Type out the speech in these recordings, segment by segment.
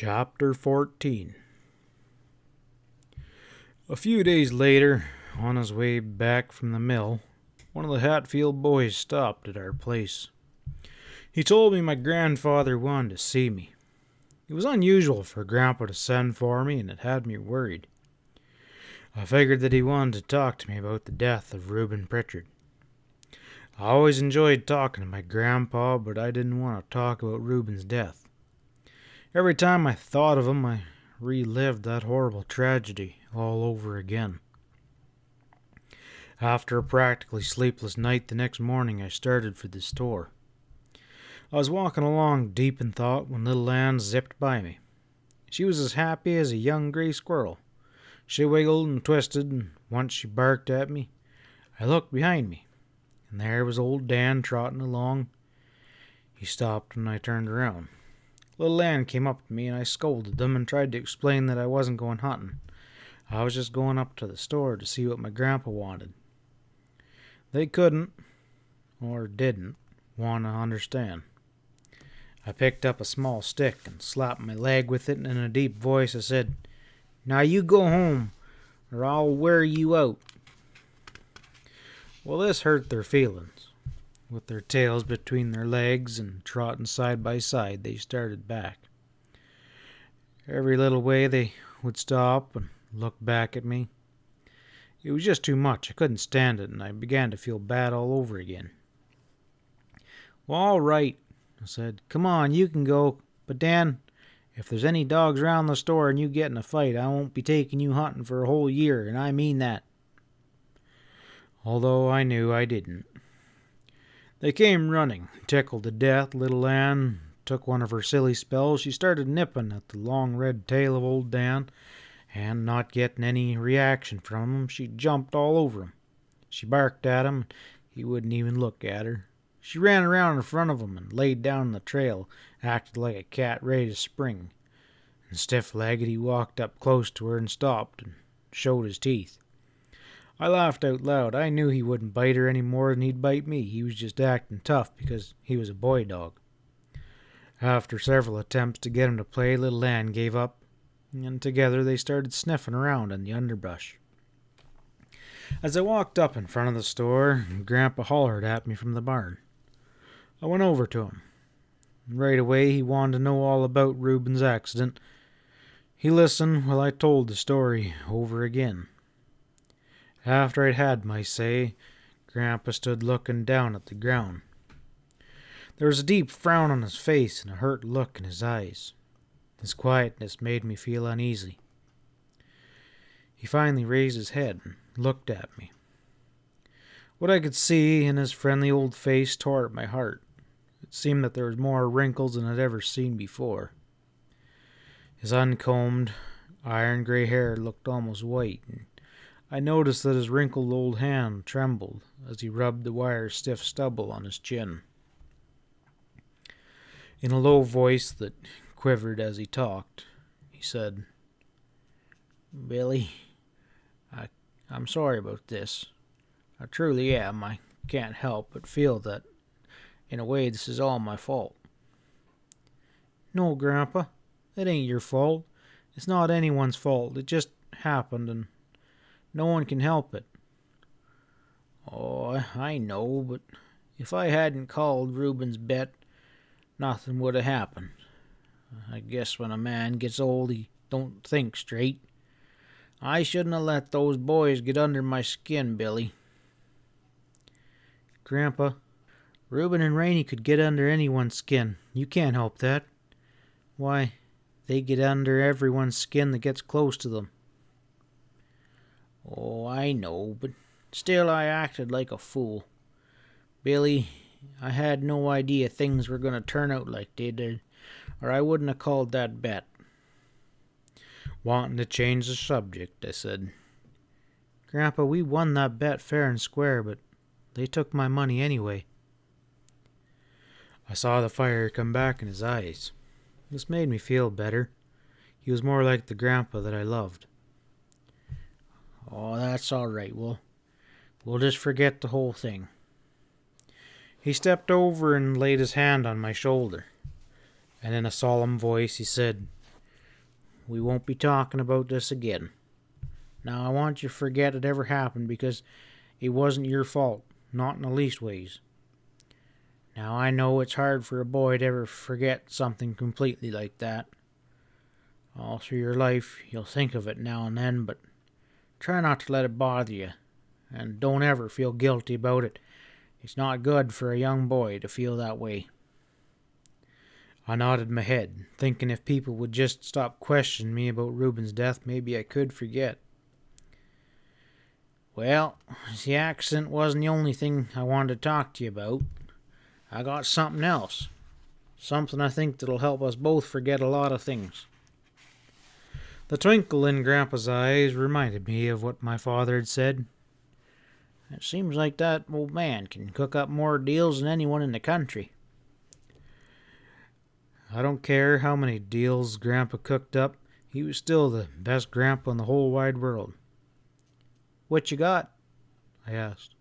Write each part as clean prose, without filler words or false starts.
Chapter 14. A few days later, on his way back from the mill, one of the Hatfield boys stopped at our place. He told me my grandfather wanted to see me. It was unusual for Grandpa to send for me, and it had me worried. I figured that he wanted to talk to me about the death of Reuben Pritchard. I always enjoyed talking to my grandpa, but I didn't want to talk about Reuben's death. Every time I thought of him, I relived that horrible tragedy all over again. After a practically sleepless night the next morning, I started for the store. I was walking along deep in thought when little Ann zipped by me. She was as happy as a young gray squirrel. She wiggled and twisted, and once she barked at me. I looked behind me, and there was old Dan trotting along. He stopped when I turned around. Little Ann came up to me, and I scolded them and tried to explain that I wasn't going hunting. I was just going up to the store to see what my grandpa wanted. They couldn't, or didn't, want to understand. I picked up a small stick and slapped my leg with it, and in a deep voice I said, "Now you go home, or I'll wear you out." Well, this hurt their feelings. With their tails between their legs and trotting side by side, they started back. Every little way they would stop and look back at me. It was just too much. I couldn't stand it, and I began to feel bad all over again. "Well, all right," I said. "Come on, you can go. But Dan, if there's any dogs around the store and you get in a fight, I won't be taking you hunting for a whole year, and I mean that." Although I knew I didn't. They came running. Tickled to death, little Ann took one of her silly spells. She started nipping at the long red tail of old Dan, and not getting any reaction from him, she jumped all over him. She barked at him. He wouldn't even look at her. She ran around in front of him and laid down in the trail, acted like a cat ready to spring. And stiff-legged, he walked up close to her and stopped and showed his teeth. I laughed out loud. I knew he wouldn't bite her any more than he'd bite me. He was just acting tough because he was a boy dog. After several attempts to get him to play, little Ann gave up, and together they started sniffing around in the underbrush. As I walked up in front of the store, Grandpa hollered at me from the barn. I went over to him. Right away he wanted to know all about Reuben's accident. He listened while I told the story over again. After I'd had my say, Grandpa stood looking down at the ground. There was a deep frown on his face and a hurt look in his eyes. His quietness made me feel uneasy. He finally raised his head and looked at me. What I could see in his friendly old face tore at my heart. It seemed that there was more wrinkles than I'd ever seen before. His uncombed, iron-gray hair looked almost white, and I noticed that his wrinkled old hand trembled as he rubbed the wire-stiff stubble on his chin. In a low voice that quivered as he talked, he said, "Billy, I'm sorry about this. I truly am. I can't help but feel that, in a way, this is all my fault." "No, Grandpa, it ain't your fault. It's not anyone's fault. It just happened, and no one can help it." "Oh, I know, but if I hadn't called Reuben's bet, nothing would have happened. I guess when a man gets old, he don't think straight. I shouldn't have let those boys get under my skin, Billy." "Grandpa, Reuben and Rainey could get under anyone's skin. You can't help that. Why, they get under everyone's skin that gets close to them." "Oh, I know, but still I acted like a fool. Billy, I had no idea things were going to turn out like they did, or I wouldn't have called that bet." Wanting to change the subject, I said, "Grandpa, we won that bet fair and square, but they took my money anyway." I saw the fire come back in his eyes. This made me feel better. He was more like the grandpa that I loved. "Oh, that's all right. We'll just forget the whole thing." He stepped over and laid his hand on my shoulder, and in a solemn voice he said, we won't be talking about this again. Now I want you to forget it ever happened, because it wasn't your fault, not in the least ways. Now I know it's hard for a boy to ever forget something completely like that. All through your life you'll think of it now and then, but try not to let it bother you, and don't ever feel guilty about it. It's not good for a young boy to feel that way. I nodded my head, thinking if people would just stop questioning me about Reuben's death, maybe I could forget. Well, the accident wasn't the only thing I wanted to talk to you about. I got something else. Something I think that'll help us both forget a lot of things. The twinkle in Grandpa's eyes reminded me of what my father had said. It seems like that old man can cook up more deals than anyone in the country. I don't care how many deals Grandpa cooked up, he was still the best grandpa in the whole wide world. What you got? I asked.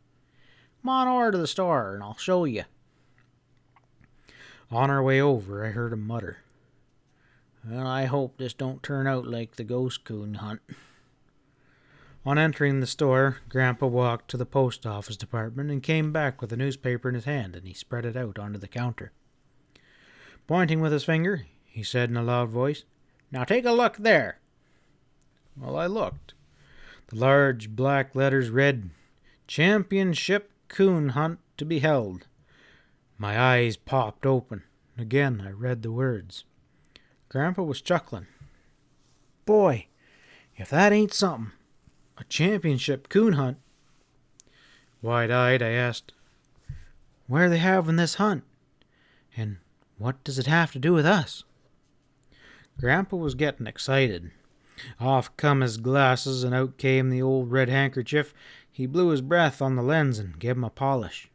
Come on over to the store and I'll show you. On our way over, I heard him mutter, Well, I hope this don't turn out like the ghost coon hunt. On entering the store, Grandpa walked to the post office department and came back with a newspaper in his hand, and he spread it out onto the counter. Pointing with his finger, he said in a loud voice, Now take a look there. Well, I looked. The large black letters read, Championship Coon Hunt to be held. My eyes popped open. Again I read the words. Grandpa was chuckling. Boy, if that ain't something. A championship coon hunt. Wide-eyed, I asked, Where are they having this hunt? And what does it have to do with us? Grandpa was getting excited. Off come his glasses, and out came the old red handkerchief. He blew his breath on the lens and gave him a polish.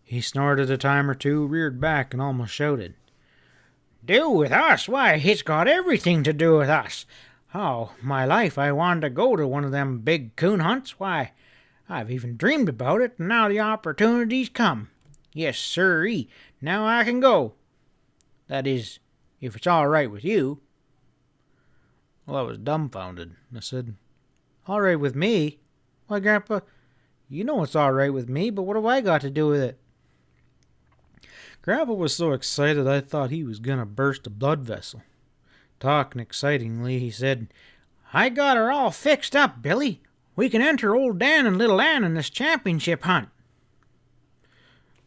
He snorted a time or two, reared back, and almost shouted. Do with us? Why, it's got everything to do with us. Oh, my life, I wanted to go to one of them big coon hunts. Why, I've even dreamed about it, and now the opportunity's come. Yes, sirree, now I can go. That is, if it's all right with you. Well, I was dumbfounded. I said, All right with me? Why, Grandpa, you know it's all right with me, but what have I got to do with it? Grandpa was so excited I thought he was going to burst a blood vessel. Talking excitingly, he said, I got her all fixed up, Billy. We can enter old Dan and little Ann in this championship hunt.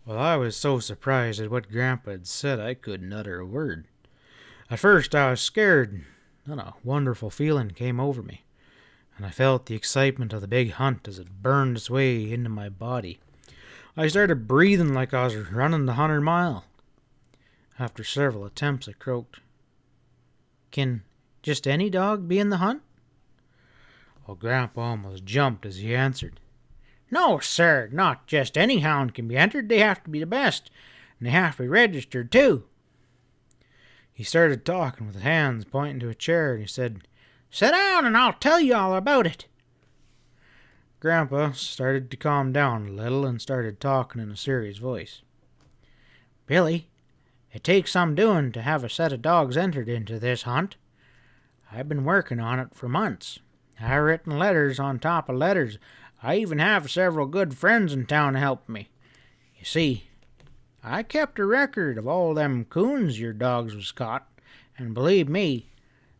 Well, I was so surprised at what Grandpa had said I couldn't utter a word. At first I was scared, then a wonderful feeling came over me, and I felt the excitement of the big hunt as it burned its way into my body. I started breathing like I was running the 100-mile. After several attempts, I croaked, Can just any dog be in the hunt? Well, Grandpa almost jumped as he answered, No, sir, not just any hound can be entered. They have to be the best, and they have to be registered, too. He started talking with his hands pointing to a chair, and he said, Sit down and I'll tell you all about it. Grandpa started to calm down a little and started talking in a serious voice. Billy, it takes some doing to have a set of dogs entered into this hunt. I've been working on it for months. I've written letters on top of letters. I even have several good friends in town to help me. You see, I kept a record of all them coons your dogs was caught, and believe me,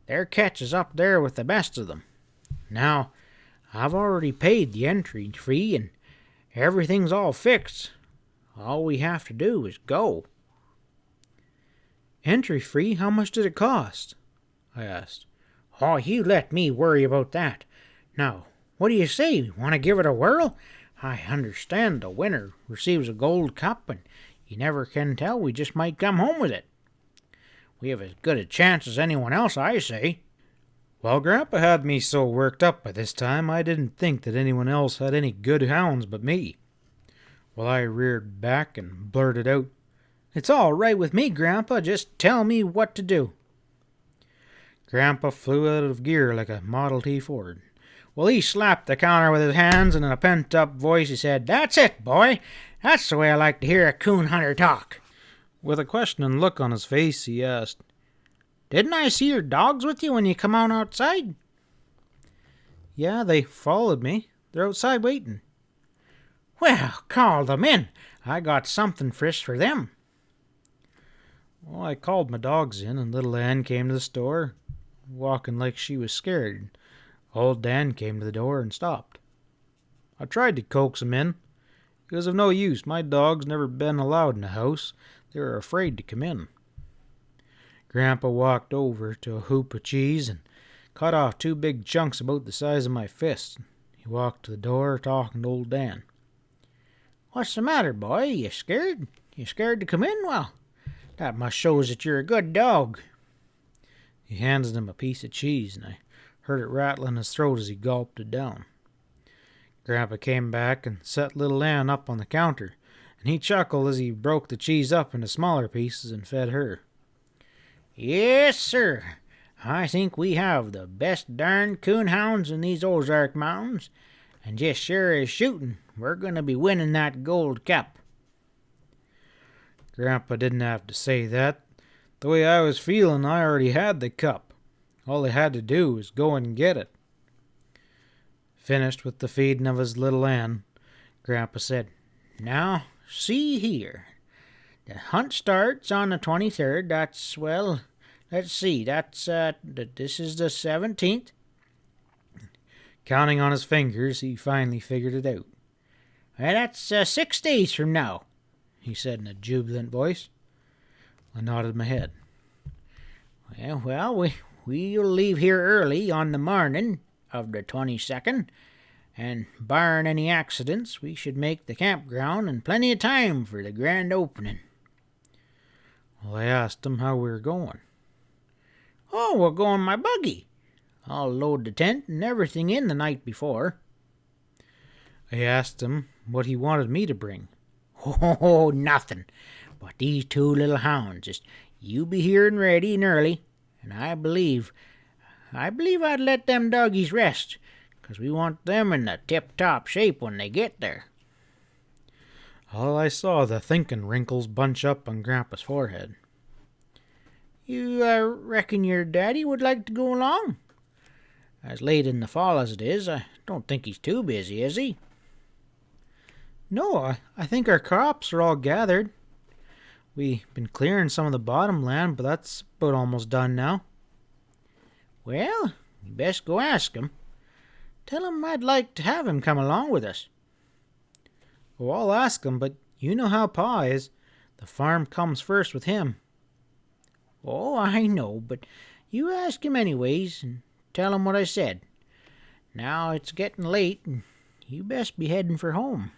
their catch is up there with the best of them. Now, I've already paid the entry fee, and everything's all fixed. All we have to do is go. Entry fee? How much did it cost? I asked. Oh, you let me worry about that. Now, what do you say? Want to give it a whirl? I understand the winner receives a gold cup, and you never can tell. We just might come home with it. We have as good a chance as anyone else, I say. Well, Grandpa had me so worked up by this time, I didn't think that anyone else had any good hounds but me. Well, I reared back and blurted out, It's all right with me, Grandpa. Just tell me what to do. Grandpa flew out of gear like a Model T Ford. Well, he slapped the counter with his hands, and in a pent-up voice he said, That's it, boy. That's the way I like to hear a coon hunter talk. With a questioning look on his face, he asked, Didn't I see your dogs with you when you come on outside? Yeah, they followed me. They're outside waiting. Well, call them in. I got something frisk for them. Well, I called my dogs in, and little Ann came to the store, walking like she was scared. Old Dan came to the door and stopped. I tried to coax him in. It was of no use. My dogs never been allowed in the house. They were afraid to come in. Grandpa walked over to a hoop of cheese and cut off 2 big chunks about the size of my fist. He walked to the door talking to old Dan. What's the matter, boy? You scared? You scared to come in? Well, that must shows that you're a good dog. He handed him a piece of cheese, and I heard it rattle in his throat as he gulped it down. Grandpa came back and set little Ann up on the counter, and he chuckled as he broke the cheese up into smaller pieces and fed her. Yes, sir. I think we have the best darn coon hounds in these Ozark Mountains, and just sure as shooting, we're going to be winning that gold cup. Grandpa didn't have to say that. The way I was feeling, I already had the cup. All I had to do was go and get it. Finished with the feeding of his little Ann, Grandpa said, Now, see here. The hunt starts on the 23rd. That's, well, let's see. This is the 17th. Counting on his fingers, he finally figured it out. Well, that's 6 days from now, he said in a jubilant voice. I nodded my head. Well, we'll leave here early on the morning of the 22nd, and barring any accidents, we should make the campground in plenty of time for the grand opening. Well, I asked him how we were going. Oh, we'll go in my buggy. I'll load the tent and everything in the night before. I asked him what he wanted me to bring. Oh, nothing but these 2 little hounds. Just you be here and ready and early, and I believe I'd let them doggies rest, 'cause we want them in the tip-top shape when they get there. All I saw the thinking wrinkles bunch up on Grandpa's forehead. You reckon your daddy would like to go along? As late in the fall as it is, I don't think he's too busy, is he? No, I think our crops are all gathered. We've been clearing some of the bottom land, but that's about almost done now. Well, you best go ask him. Tell him I'd like to have him come along with us. Oh, I'll ask him, but you know how Pa is. The farm comes first with him. Oh, I know, but you ask him anyways, and tell him what I said. Now it's getting late, and you best be heading for home.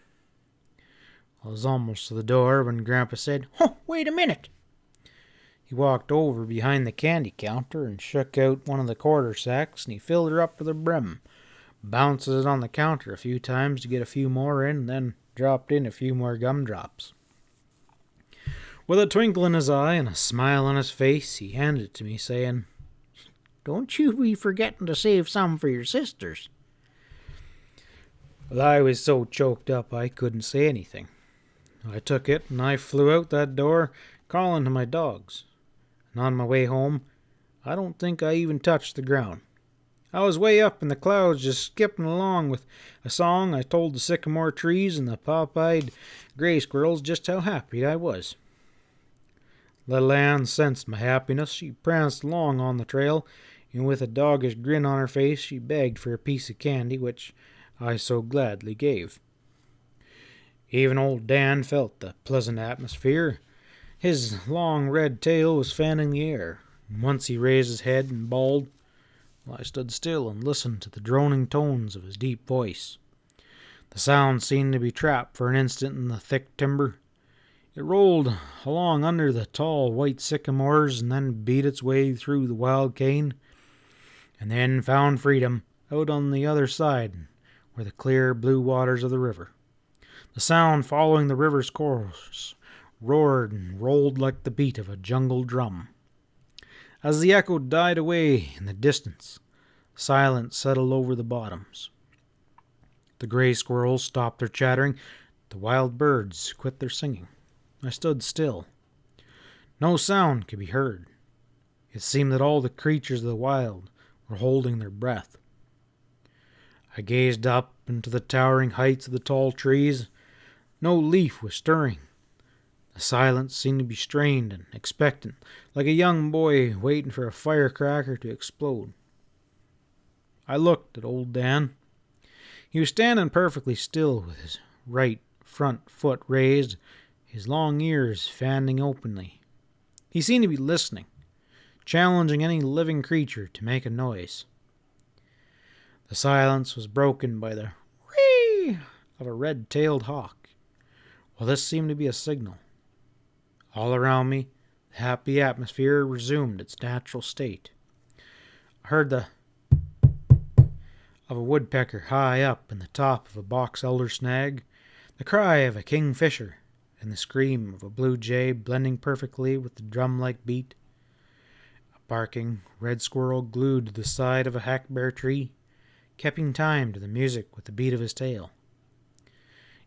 I was almost to the door when Grandpa said, Oh, wait a minute. He walked over behind the candy counter and shook out one of the quarter sacks, and he filled her up to the brim, bounced it on the counter a few times to get a few more in, and then dropped in a few more gumdrops. With a twinkle in his eye and a smile on his face, he handed it to me, saying, Don't you be forgetting to save some for your sisters. Well, I was so choked up I couldn't say anything. I took it and I flew out that door, calling to my dogs. And on my way home, I don't think I even touched the ground. I was way up in the clouds, just skipping along with a song. I told the sycamore trees and the pop-eyed gray squirrels just how happy I was. Little Ann sensed my happiness. She pranced along on the trail, and with a doggish grin on her face, she begged for a piece of candy, which I so gladly gave. Even old Dan felt the pleasant atmosphere. His long red tail was fanning the air, and once he raised his head and bawled. I stood still and listened to the droning tones of his deep voice. The sound seemed to be trapped for an instant in the thick timber. It rolled along under the tall white sycamores and then beat its way through the wild cane, and then found freedom out on the other side where the clear blue waters of the river. The sound following the river's course roared and rolled like the beat of a jungle drum. As the echo died away in the distance, silence settled over the bottoms. The gray squirrels stopped their chattering. The wild birds quit their singing. I stood still. No sound could be heard. It seemed that all the creatures of the wild were holding their breath. I gazed up into the towering heights of the tall trees. No leaf was stirring. The silence seemed to be strained and expectant, like a young boy waiting for a firecracker to explode. I looked at old Dan. He was standing perfectly still with his right front foot raised, his long ears fanning openly. He seemed to be listening, challenging any living creature to make a noise. The silence was broken by the whee of a red-tailed hawk. Well, this seemed to be a signal. All around me, the happy atmosphere resumed its natural state. I heard the of a woodpecker high up in the top of a box elder snag, the cry of a kingfisher, and the scream of a blue jay blending perfectly with the drum-like beat. A barking red squirrel glued to the side of a hackberry tree, keeping time to the music with the beat of his tail.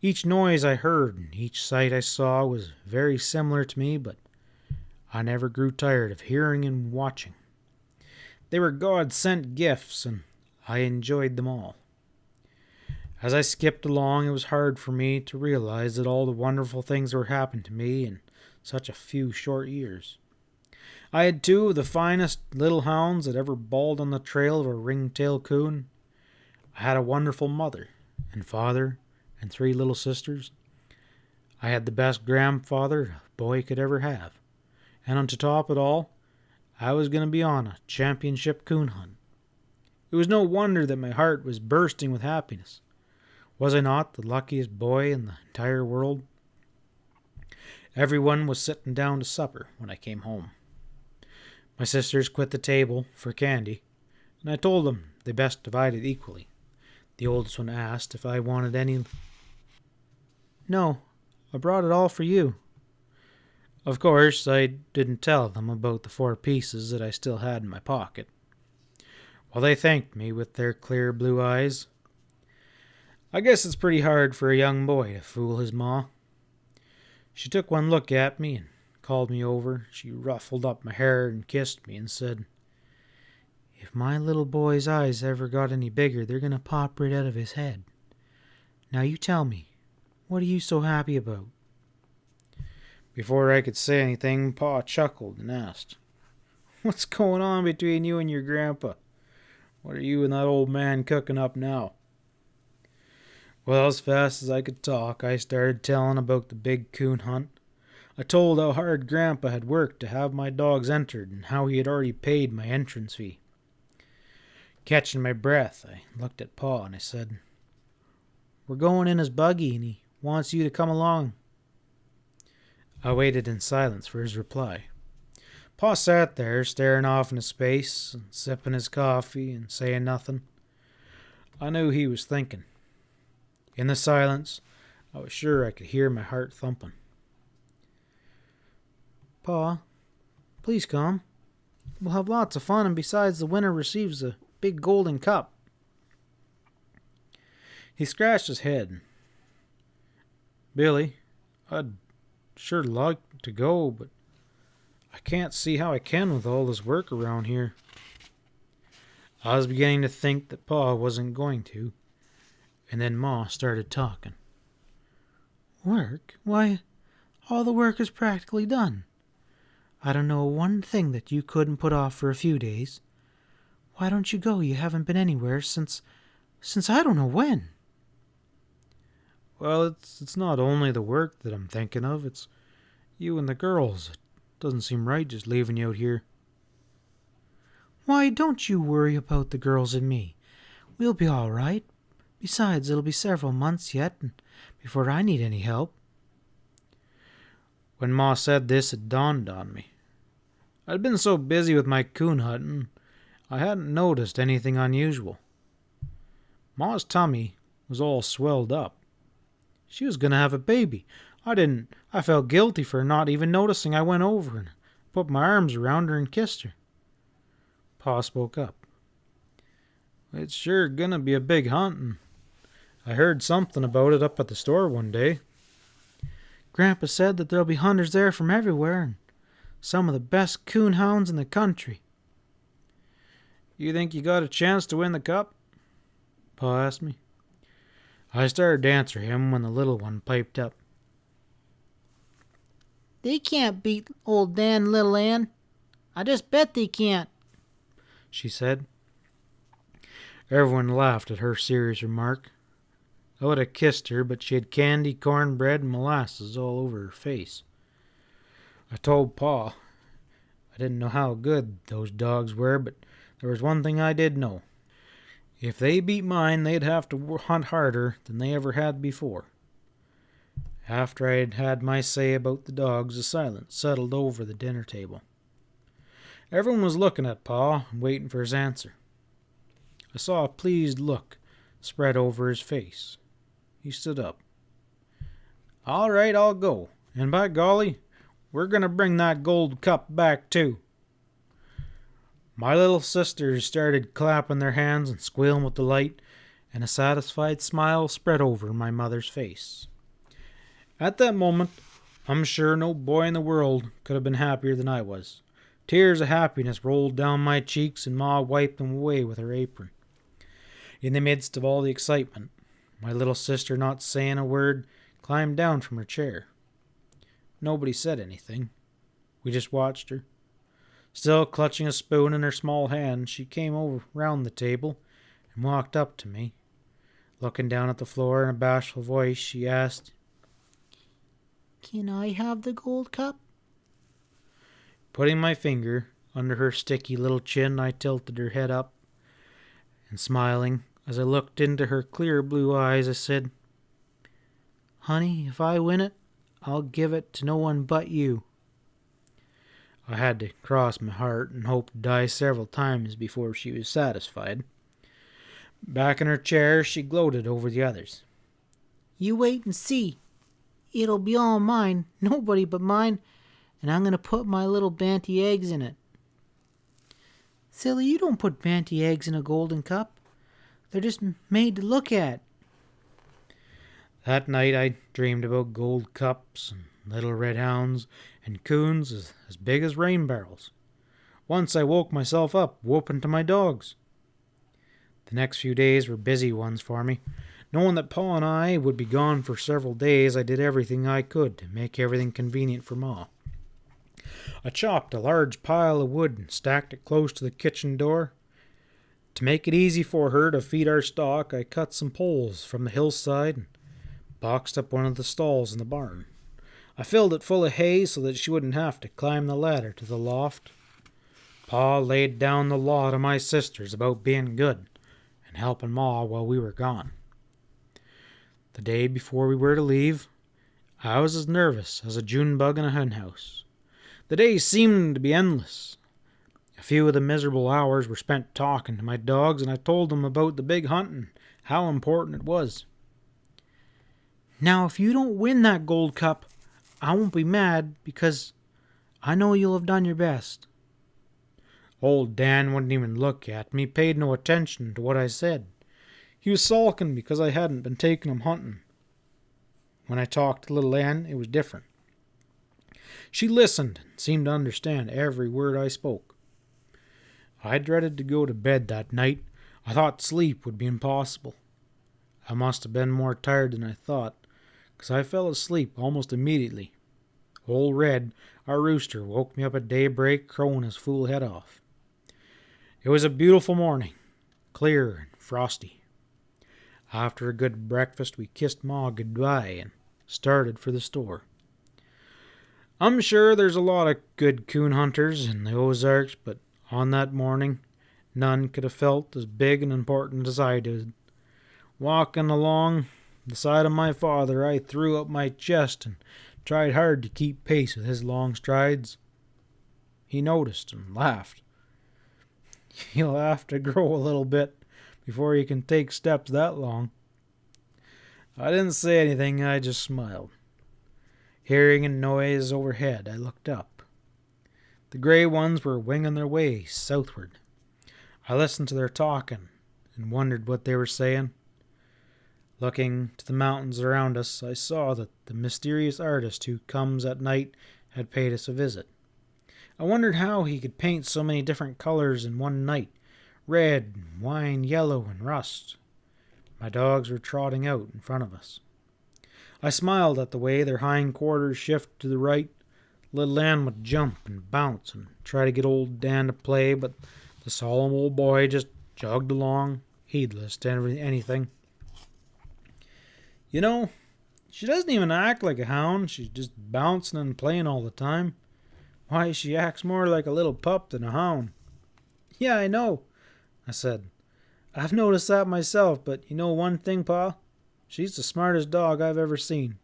Each noise I heard and each sight I saw was very similar to me, but I never grew tired of hearing and watching. They were God-sent gifts, and I enjoyed them all. As I skipped along, it was hard for me to realize that all the wonderful things that were happening to me in such a few short years. I had 2 of the finest little hounds that ever bawled on the trail of a ring-tailed coon. I had a wonderful mother and father and 3 little sisters. I had the best grandfather a boy could ever have. And on top of it all, I was going to be on a championship coon hunt. It was no wonder that my heart was bursting with happiness. Was I not the luckiest boy in the entire world? Everyone was sitting down to supper when I came home. My sisters quit the table for candy, and I told them they best divide it equally. The oldest one asked if I wanted any. No, I brought it all for you. Of course, I didn't tell them about the 4 pieces that I still had in my pocket. Well, they thanked me with their clear blue eyes. I guess it's pretty hard for a young boy to fool his ma. She took one look at me and called me over. She ruffled up my hair and kissed me and said, "If my little boy's eyes ever got any bigger, they're going to pop right out of his head. Now you tell me, what are you so happy about?" Before I could say anything, Pa chuckled and asked, "What's going on between you and your grandpa? What are you and that old man cooking up now?" Well, as fast as I could talk, I started telling about the big coon hunt. I told how hard Grandpa had worked to have my dogs entered and how he had already paid my entrance fee. Catching my breath, I looked at Pa and I said, "We're going in his buggy and he wants you to come along." I waited in silence for his reply. Pa sat there staring off into space and sipping his coffee and saying nothing. I knew he was thinking. In the silence, I was sure I could hear my heart thumping. "Pa, please come. We'll have lots of fun, and besides, the winner receives a big golden cup." He scratched his head. "Billy, I'd sure like to go, but I can't see how I can with all this work around here." I was beginning to think that Pa wasn't going to, and then Ma started talking. "Work? Why, all the work is practically done. I don't know one thing that you couldn't put off for a few days. Why don't you go? You haven't been anywhere since I don't know when." "Well, it's not only the work that I'm thinking of. It's you and the girls. It doesn't seem right just leaving you out here." "Why, don't you worry about the girls and me. We'll be all right. Besides, it'll be several months yet before I need any help." When Ma said this, it dawned on me. I'd been so busy with my coon hunting, I hadn't noticed anything unusual. Ma's tummy was all swelled up. She was going to have a baby. I felt guilty for not even noticing. I went over and put my arms around her and kissed her. Pa spoke up. "It's sure going to be a big hunt, and I heard something about it up at the store one day. Grandpa said that there'll be hunters there from everywhere, and Some of the best coon hounds in the country." "You think you got a chance to win the cup?" Pa asked me. I started to answer him when the little one piped up. "They can't beat old Dan and little Ann. I just bet they can't," she said. Everyone laughed at her serious remark. I would have kissed her, but she had candy, cornbread, and molasses all over her face. I told Pa I didn't know how good those dogs were, but there was one thing I did know. If they beat mine, they'd have to hunt harder than they ever had before. After I had had my say about the dogs, a silence settled over the dinner table. Everyone was looking at Pa and waiting for his answer. I saw a pleased look spread over his face. He stood up. "All right, I'll go. And by golly, we're going to bring that gold cup back, too." My little sisters started clapping their hands and squealing with delight, and a satisfied smile spread over my mother's face. At that moment, I'm sure no boy in the world could have been happier than I was. Tears of happiness rolled down my cheeks, and Ma wiped them away with her apron. In the midst of all the excitement, my little sister, not saying a word, climbed down from her chair. Nobody said anything. We just watched her. Still clutching a spoon in her small hand, she came over round the table and walked up to me. Looking down at the floor in a bashful voice, she asked, "Can I have the gold cup?" Putting my finger under her sticky little chin, I tilted her head up, and smiling as I looked into her clear blue eyes, I said, "Honey, if I win it, I'll give it to no one but you." I had to cross my heart and hope to die several times before she was satisfied. Back in her chair, she gloated over the others. "You wait and see. It'll be all mine, nobody but mine, and I'm going to put my little banty eggs in it." "Silly, you don't put banty eggs in a golden cup. They're just made to look at." That night I dreamed about gold cups and little red hounds and coons as big as rain barrels. Once I woke myself up whooping to my dogs. The next few days were busy ones for me. Knowing that Pa and I would be gone for several days, I did everything I could to make everything convenient for Ma. I chopped a large pile of wood and stacked it close to the kitchen door. To make it easy for her to feed our stock, I cut some poles from the hillside and boxed up one of the stalls in the barn. I filled it full of hay so that she wouldn't have to climb the ladder to the loft. Pa laid down the law to my sisters about being good and helping Ma while we were gone. The day before we were to leave, I was as nervous as a June bug in a henhouse. The days seemed to be endless. A few of the miserable hours were spent talking to my dogs, and I told them about the big hunt and how important it was. "Now, if you don't win that gold cup, I won't be mad, because I know you'll have done your best." Old Dan wouldn't even look at me, paid no attention to what I said. He was sulking because I hadn't been taking him hunting. When I talked to little Ann, it was different. She listened and seemed to understand every word I spoke. I dreaded to go to bed that night. I thought sleep would be impossible. I must have been more tired than I thought, because I fell asleep almost immediately. Old Red, our rooster, woke me up at daybreak, crowing his fool head off. It was a beautiful morning, clear and frosty. After a good breakfast, we kissed Ma goodbye and started for the store. I'm sure there's a lot of good coon hunters in the Ozarks, but on that morning, none could have felt as big and important as I did. Walking along the side of my father, I threw up my chest and tried hard to keep pace with his long strides. He noticed and laughed. You'll have to grow a little bit before you can take steps that long. I didn't say anything, I just smiled. Hearing a noise overhead, I looked up. The gray ones were winging their way southward. I listened to their talking and wondered what they were saying. Looking to the mountains around us, I saw that the mysterious artist who comes at night had paid us a visit. I wondered how he could paint so many different colors in one night: red, wine yellow, and rust. My dogs were trotting out in front of us. I smiled at the way their hind quarters shifted to the right. Little Ann would jump and bounce and try to get old Dan to play, but the solemn old boy just jogged along, heedless to anything. You know, she doesn't even act like a hound. She's just bouncing and playing all the time. Why, she acts more like a little pup than a hound. Yeah, I know, I said. I've noticed that myself, but you know one thing, Pa? She's the smartest dog I've ever seen.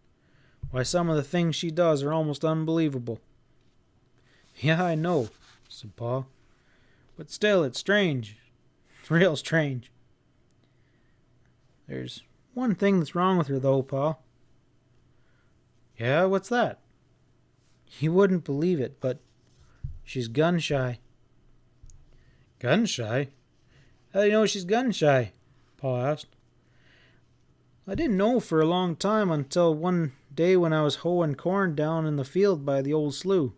Why, some of the things she does are almost unbelievable. Yeah, I know, said Pa. But still, it's strange. It's real strange. There's one thing that's wrong with her, though, Pa. Yeah, what's that? You wouldn't believe it, but she's gun-shy. Gun-shy? How do you know she's gun-shy? Pa asked. I didn't know for a long time until one day when I was hoeing corn down in the field by the old slough.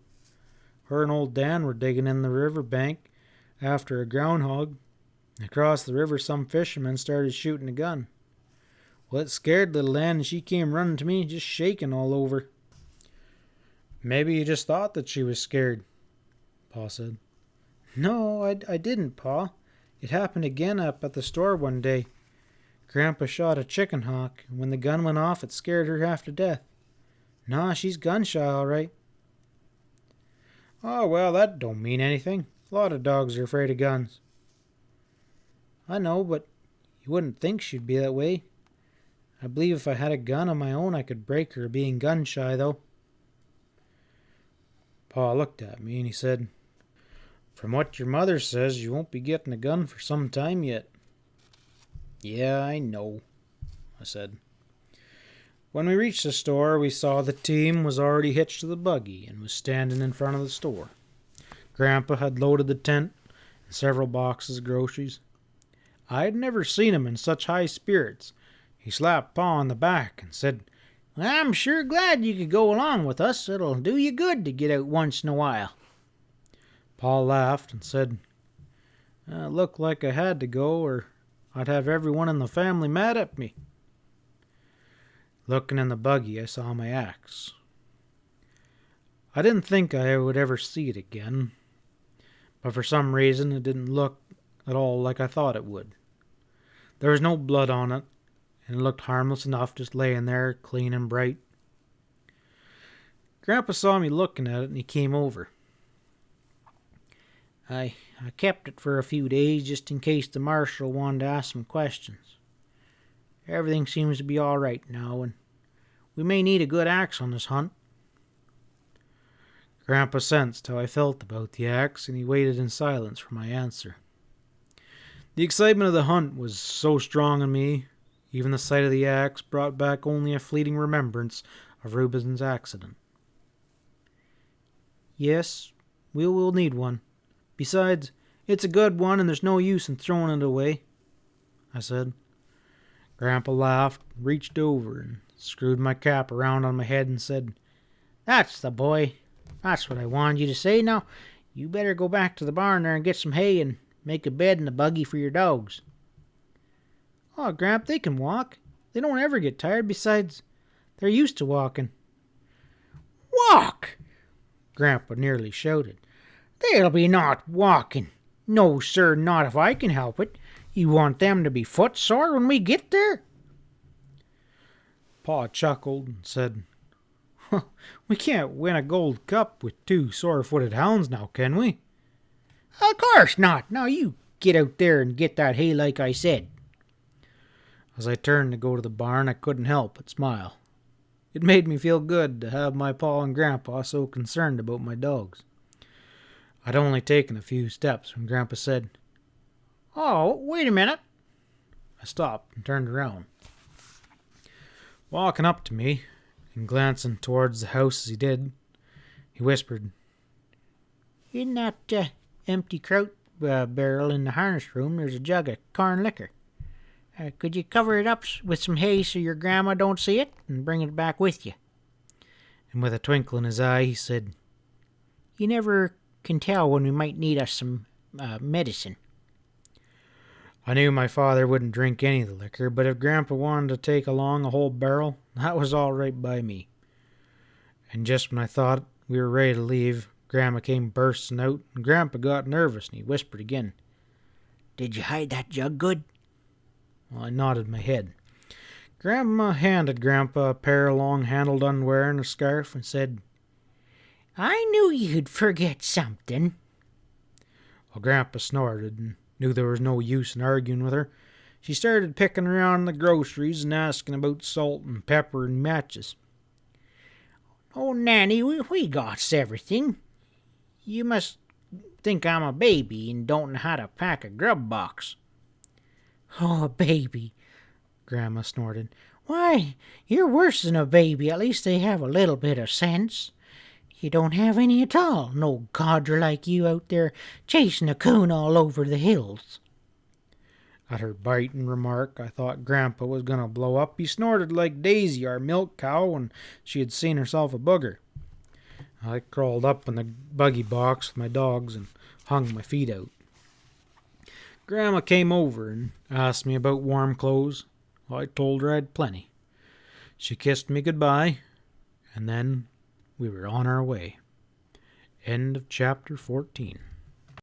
Her and old Dan were digging in the river bank after a groundhog. Across the river some fishermen started shooting a gun. Well, it scared little Ann and she came running to me, just shaking all over. Maybe you just thought that she was scared, Pa said. No, I didn't, Pa. It happened again up at the store one day. Grandpa shot a chicken hawk, and when the gun went off, it scared her half to death. Nah, she's gun-shy, all right. Oh, well, that don't mean anything. A lot of dogs are afraid of guns. I know, but you wouldn't think she'd be that way. I believe if I had a gun of my own, I could break her being gun-shy, though. Pa looked at me and he said, From what your mother says, you won't be getting a gun for some time yet. Yeah, I know, I said. When we reached the store, we saw the team was already hitched to the buggy and was standing in front of the store. Grandpa had loaded the tent and several boxes of groceries. I had never seen him in such high spirits. He slapped Pa on the back and said, I'm sure glad you could go along with us. It'll do you good to get out once in a while. Pa laughed and said, It looked like I had to go, or I'd have everyone in the family mad at me. Looking in the buggy, I saw my axe. I didn't think I would ever see it again, but for some reason it didn't look at all like I thought it would. There was no blood on it, and it looked harmless enough just laying there, clean and bright. Grandpa saw me looking at it, and he came over. I kept it for a few days just in case the marshal wanted to ask some questions. Everything seems to be all right now, and we may need a good axe on this hunt. Grandpa sensed how I felt about the axe, and he waited in silence for my answer. The excitement of the hunt was so strong in me, even the sight of the axe brought back only a fleeting remembrance of Reuben's accident. Yes, we will need one. Besides, it's a good one and there's no use in throwing it away, I said. Grandpa laughed, reached over, and screwed my cap around on my head and said, That's the boy. That's what I wanted you to say. Now, you better go back to the barn there and get some hay and make a bed in the buggy for your dogs. Oh, Gramp, they can walk. They don't ever get tired. Besides, they're used to walking. Walk! Grandpa nearly shouted. They'll be not walking. No, sir, not if I can help it. You want them to be footsore when we get there? Pa chuckled and said, We can't win a gold cup with two sore-footed hounds now, can we? Of course not. Now you get out there and get that hay like I said. As I turned to go to the barn, I couldn't help but smile. It made me feel good to have my Pa and Grandpa so concerned about my dogs. I'd only taken a few steps when Grandpa said, Oh, wait a minute. I stopped and turned around. Walking up to me and glancing towards the house as he did, he whispered, In that empty kraut barrel in the harness room, there's a jug of corn liquor. Could you cover it up with some hay so your grandma don't see it and bring it back with you? And with a twinkle in his eye, he said, You never can tell when we might need us some medicine. I knew my father wouldn't drink any of the liquor, but if Grandpa wanted to take along a whole barrel, that was all right by me. And just when I thought we were ready to leave, Grandma came bursting out, and Grandpa got nervous, and he whispered again. Did you hide that jug good? Well, I nodded my head. Grandma handed Grandpa a pair of long-handled underwear and a scarf and said, I knew you'd forget something. Well, Grandpa snorted and knew there was no use in arguing with her. She started picking around the groceries and asking about salt and pepper and matches. Oh, Nanny, we got everything. You must think I'm a baby and don't know how to pack a grub box. Oh, a baby, Grandma snorted. Why, you're worse than a baby. At least they have a little bit of sense. You don't have any at all. No codger like you out there chasing a coon all over the hills. At her biting remark, I thought Grandpa was going to blow up. He snorted like Daisy, our milk cow, when she had seen herself a booger. I crawled up in the buggy box with my dogs and hung my feet out. Grandma came over and asked me about warm clothes. I told her I'd plenty. She kissed me goodbye, and then we were on our way. End of chapter 14.